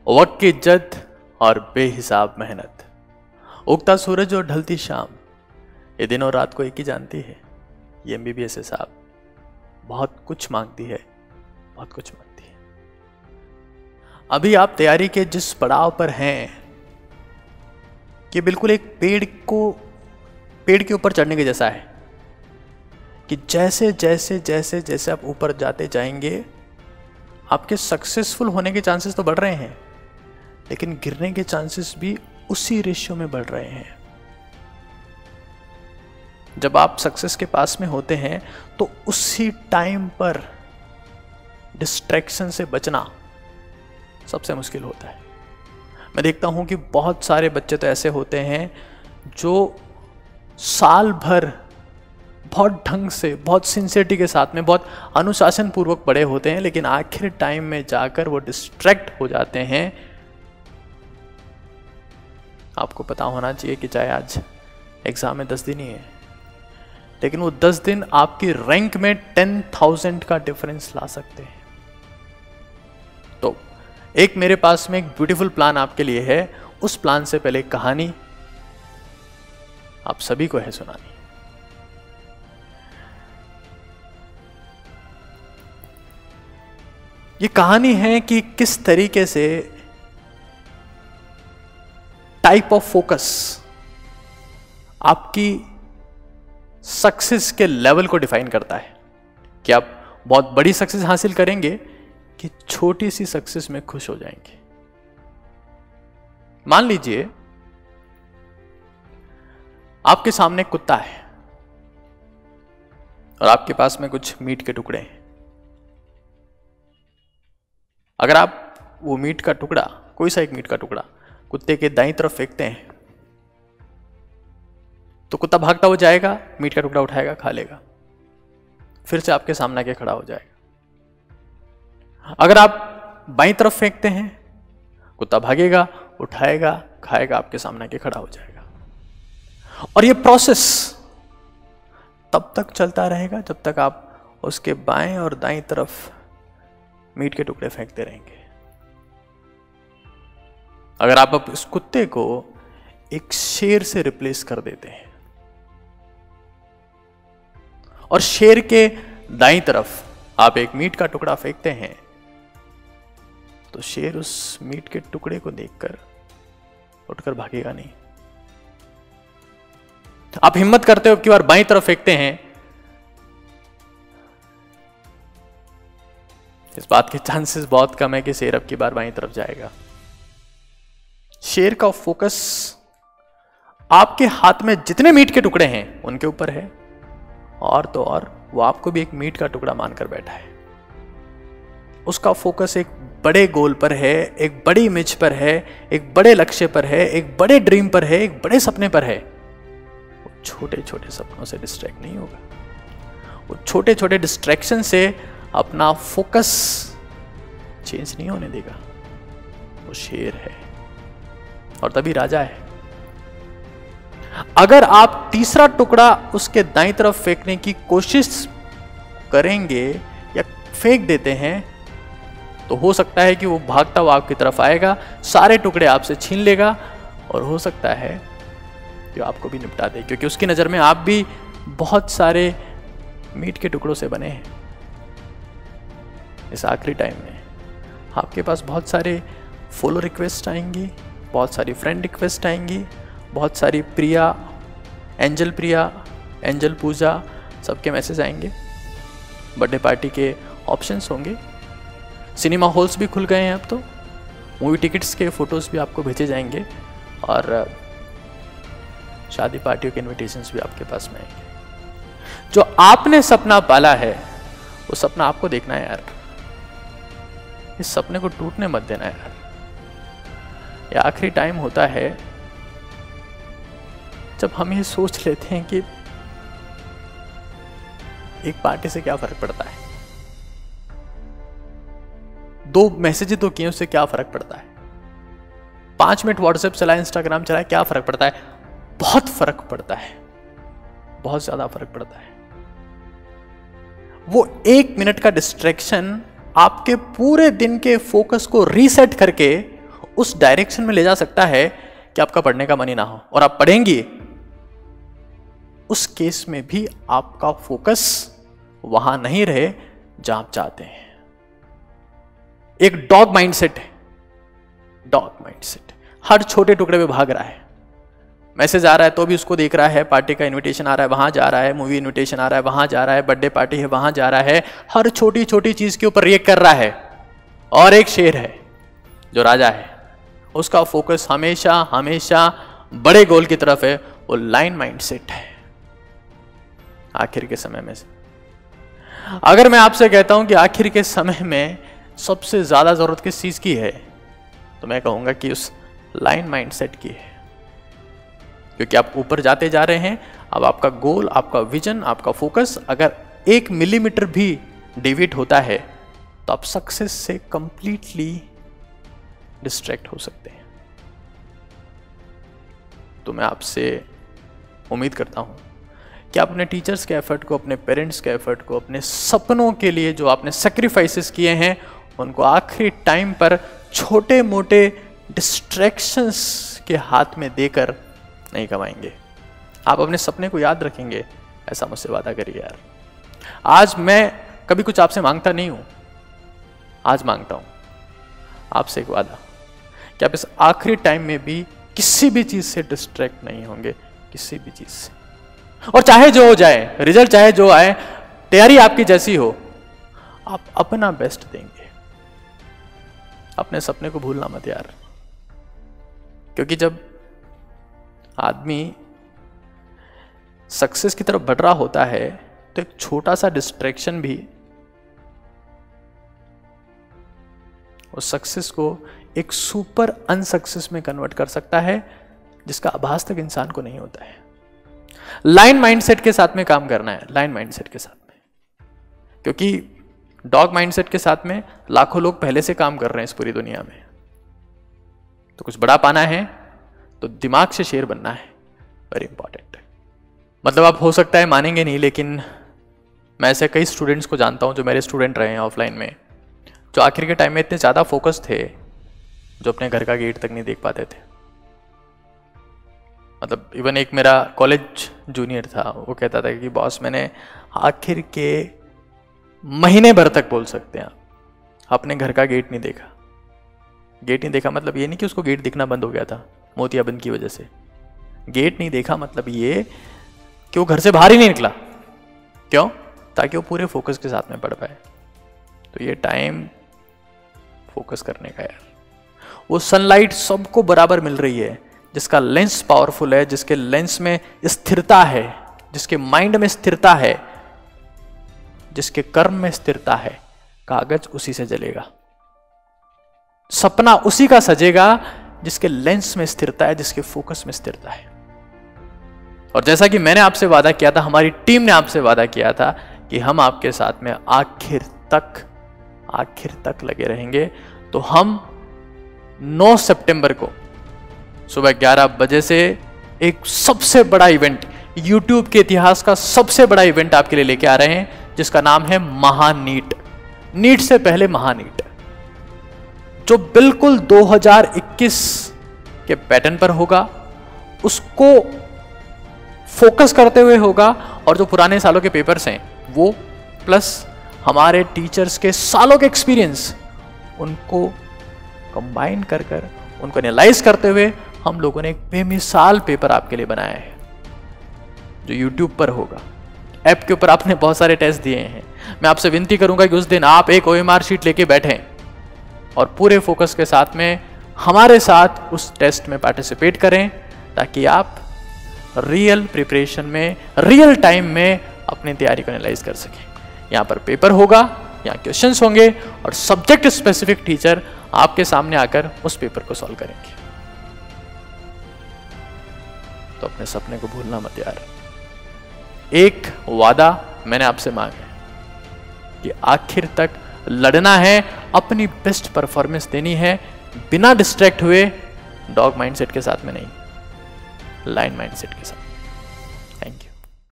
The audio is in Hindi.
वक्त की इज्जत और बेहिसाब मेहनत, उगता सूरज और ढलती शाम, ये दिन और रात को एक ही जानती है। ये MBBS साहब बहुत कुछ मांगती है, बहुत कुछ मांगती है। अभी आप तैयारी के जिस पड़ाव पर हैं कि बिल्कुल एक पेड़ के ऊपर चढ़ने के जैसा है कि जैसे जैसे जैसे जैसे आप ऊपर जाते जाएंगे आपके सक्सेसफुल होने के चांसेस तो बढ़ रहे हैं, लेकिन गिरने के चांसेस भी उसी रेशियो में बढ़ रहे हैं। जब आप सक्सेस के पास में होते हैं तो उसी टाइम पर डिस्ट्रैक्शन से बचना सबसे मुश्किल होता है। मैं देखता हूं कि बहुत सारे बच्चे तो ऐसे होते हैं जो साल भर बहुत ढंग से, बहुत सिंसियरिटी के साथ में, बहुत अनुशासन पूर्वक पढ़े होते हैं, लेकिन आखिर टाइम में जाकर वो डिस्ट्रैक्ट हो जाते हैं। आपको पता होना चाहिए कि चाहे आज एग्जाम में 10 दिन ही है, लेकिन वो 10 दिन आपकी रैंक में 10,000 का डिफरेंस ला सकते हैं। तो एक मेरे पास में एक ब्यूटीफुल प्लान आपके लिए है। उस प्लान से पहले एक कहानी आप सभी को है सुनानी। ये कहानी है कि किस तरीके से टाइप ऑफ फोकस आपकी सक्सेस के लेवल को डिफाइन करता है कि आप बहुत बड़ी सक्सेस हासिल करेंगे कि छोटी सी सक्सेस में खुश हो जाएंगे। मान लीजिए आपके सामने कुत्ता है और आपके पास में कुछ मीट के टुकड़े हैं। अगर आप वो मीट का टुकड़ा, कोई सा एक मीट का टुकड़ा कुत्ते के दाईं तरफ फेंकते हैं तो कुत्ता भागता हो जाएगा, मीट का टुकड़ा उठाएगा, खा लेगा, फिर से आपके सामने आके खड़ा हो जाएगा। अगर आप बाईं तरफ फेंकते हैं, कुत्ता भागेगा, उठाएगा, खाएगा, आपके सामने आके खड़ा हो जाएगा। और ये प्रोसेस तब तक चलता रहेगा जब तक आप उसके बाएं और दाईं तरफ मीट के टुकड़े फेंकते रहेंगे। अगर आप इस कुत्ते को एक शेर से रिप्लेस कर देते हैं और शेर के दाईं तरफ आप एक मीट का टुकड़ा फेंकते हैं, तो शेर उस मीट के टुकड़े को देखकर उठकर भागेगा नहीं। आप हिम्मत करते हो कि बार बाईं तरफ फेंकते हैं, इस बात के चांसेस बहुत कम है कि शेर अब की बार बाईं तरफ जाएगा। शेर का फोकस आपके हाथ में जितने मीट के टुकड़े हैं उनके ऊपर है, और तो और वो आपको भी एक मीट का टुकड़ा मानकर बैठा है। उसका फोकस एक बड़े गोल पर है, एक बड़ी इमेज पर है, एक बड़े लक्ष्य पर है, एक बड़े ड्रीम पर है, एक बड़े सपने पर है। वो छोटे छोटे सपनों से डिस्ट्रैक्ट नहीं होगा। वो छोटे छोटे डिस्ट्रैक्शन से अपना फोकस चेंज नहीं होने देगा। वो शेर है और तभी राजा है। अगर आप तीसरा टुकड़ा उसके दाईं तरफ फेंकने की कोशिश करेंगे या फेंक देते हैं, तो हो सकता है कि वो भागता हुआ आपकी तरफ आएगा, सारे टुकड़े आपसे छीन लेगा, और हो सकता है कि आपको भी निपटा दे, क्योंकि उसकी नज़र में आप भी बहुत सारे मीट के टुकड़ों से बने हैं। इस आखिरी टाइम में आपके पास बहुत सारे फॉलो रिक्वेस्ट आएंगी, बहुत सारी फ्रेंड रिक्वेस्ट आएंगी, बहुत सारी प्रिया, एंजल पूजा, सबके मैसेज आएंगे। बर्थडे पार्टी के ऑप्शंस होंगे। सिनेमा हॉल्स भी खुल गए हैं अब तो। मूवी टिकट्स के फोटोज़ भी आपको भेजे जाएंगे और शादी पार्टियों के इनविटेशंस भी आपके पास में आएंगे। जो आपने सपना पाला है वो सपना आपको देखना है यार। इस सपने को टूटने मत देना यार। ये आखिरी टाइम होता है जब हम ये सोच लेते हैं कि एक पार्टी से क्या फर्क पड़ता है, 2 मैसेज तो किए उससे क्या फर्क पड़ता है, 5 मिनट व्हाट्सएप चलाए, इंस्टाग्राम चलाए, क्या फर्क पड़ता है। बहुत फर्क पड़ता है, बहुत ज्यादा फर्क पड़ता है। वो 1 मिनट का डिस्ट्रैक्शन आपके पूरे दिन के फोकस को रीसेट करके उस डायरेक्शन में ले जा सकता है कि आपका पढ़ने का मन ही ना हो और आप पढ़ेंगे, उस केस में भी आपका फोकस वहां नहीं रहे जहां आप चाहते हैं। एक डॉग माइंडसेट है, डॉग माइंडसेट हर छोटे टुकड़े पे भाग रहा है। मैसेज आ रहा है तो भी उसको देख रहा है, पार्टी का इनविटेशन आ रहा है वहां जा रहा है, मूवी इनविटेशन आ रहा है वहां जा रहा है, बर्थडे पार्टी है वहां जा रहा है, हर छोटी छोटी चीज के ऊपर रिएक्ट कर रहा है। और एक शेर है जो राजा है, उसका फोकस हमेशा हमेशा बड़े गोल की तरफ है, वो लाइन माइंडसेट है। आखिर के समय में से अगर मैं आपसे कहता हूं कि आखिर के समय में सबसे ज्यादा जरूरत किस चीज की है, तो मैं कहूंगा कि उस लाइन माइंडसेट की है। क्योंकि आप ऊपर जाते जा रहे हैं, अब आपका गोल, आपका विजन, आपका फोकस अगर 1 मिलीमीटर भी डिविएट होता है तो आप सक्सेस से कंप्लीटली डिस्ट्रैक्ट हो सकते हैं। तो मैं आपसे उम्मीद करता हूं कि आप अपने टीचर्स के एफर्ट को, अपने पेरेंट्स के एफर्ट को, अपने सपनों के लिए जो आपने सेक्रीफाइसेस किए हैं, उनको आखिरी टाइम पर छोटे मोटे डिस्ट्रैक्शंस के हाथ में देकर नहीं कमाएंगे। आप अपने सपने को याद रखेंगे, ऐसा मुझसे वादा करिए यार। आज मैं कभी कुछ आपसे मांगता नहीं हूं, आज मांगता हूं आपसे एक वादा कि आप इस आखिरी टाइम में भी किसी भी चीज से डिस्ट्रैक्ट नहीं होंगे, किसी भी चीज से। और चाहे जो हो जाए, रिजल्ट चाहे जो आए, तैयारी आपकी जैसी हो, आप अपना बेस्ट देंगे। अपने सपने को भूलना मत यार, क्योंकि जब आदमी सक्सेस की तरफ बढ़ रहा होता है तो एक छोटा सा डिस्ट्रैक्शन भी उस सक्सेस को एक सुपर अनसक्सेस में कन्वर्ट कर सकता है, जिसका आभास तक इंसान को नहीं होता है। लाइन माइंडसेट के साथ में काम करना है, लाइन माइंडसेट के साथ में, क्योंकि डॉग माइंडसेट के साथ में लाखों लोग पहले से काम कर रहे हैं इस पूरी दुनिया में। तो कुछ बड़ा पाना है तो दिमाग से शेर बनना है, वेरी इंपॉर्टेंट है। मतलब आप हो सकता है मानेंगे नहीं, लेकिन मैं ऐसे कई स्टूडेंट्स को जानता हूं जो मेरे स्टूडेंट रहे हैं ऑफलाइन में, जो आखिर के टाइम में इतने ज़्यादा फोकस थे जो अपने घर का गेट तक नहीं देख पाते थे। मतलब इवन एक मेरा कॉलेज जूनियर था, वो कहता था कि बॉस मैंने आखिर के महीने भर तक बोल सकते हैं आप अपने घर का गेट नहीं देखा। गेट नहीं देखा मतलब ये नहीं कि उसको गेट दिखना बंद हो गया था मोतियाबिंद की वजह से। गेट नहीं देखा मतलब ये कि वो घर से बाहर ही नहीं निकला। क्यों? ताकि वो पूरे फोकस के साथ में पढ़ पाए। तो ये टाइम फोकस करने का यार। वो सनलाइट सबको बराबर मिल रही है, जिसका लेंस पावरफुल है, जिसके लेंस में स्थिरता है, जिसके माइंड में स्थिरता है, जिसके कर्म में स्थिरता है, कागज उसी से जलेगा। सपना उसी का सजेगा जिसके लेंस में स्थिरता है, जिसके फोकस में स्थिरता है। और जैसा कि मैंने आपसे वादा किया था, हमारी टीम ने आपसे वादा किया था कि हम आपके साथ में आखिर तक लगे रहेंगे। तो हम 9 सितंबर को सुबह 11 बजे से एक सबसे बड़ा इवेंट, YouTube के इतिहास का सबसे बड़ा इवेंट आपके लिए लेके आ रहे हैं, जिसका नाम है महानीट। नीट से पहले महानीट, जो बिल्कुल 2021 के पैटर्न पर होगा, उसको फोकस करते हुए होगा। और जो पुराने सालों के पेपर्स हैं वो प्लस हमारे टीचर्स के सालों के एक्सपीरियंस, उनको कंबाइन कर उनको एनालाइज करते हुए हम लोगों ने एक बेमिसाल पेपर आपके लिए बनाया है, जो YouTube पर होगा। ऐप के ऊपर आपने बहुत सारे टेस्ट दिए हैं। मैं आपसे विनती करूंगा कि उस दिन आप एक OMR शीट लेके बैठें और पूरे फोकस के साथ में हमारे साथ उस टेस्ट में पार्टिसिपेट करें, ताकि आप रियल प्रिपरेशन में, रियल टाइम में अपनी तैयारी को एनालाइज कर सकें। यहाँ पर पेपर होगा, यहाँ क्वेश्चंस होंगे और सब्जेक्ट स्पेसिफिक टीचर आपके सामने आकर उस पेपर को सॉल्व करेंगे। तो अपने सपने को भूलना मत यार। एक वादा मैंने आपसे मांगा है कि आखिर तक लड़ना है, अपनी बेस्ट परफॉर्मेंस देनी है, बिना डिस्ट्रैक्ट हुए, डॉग माइंडसेट के साथ में नहीं, लाइन माइंडसेट के साथ।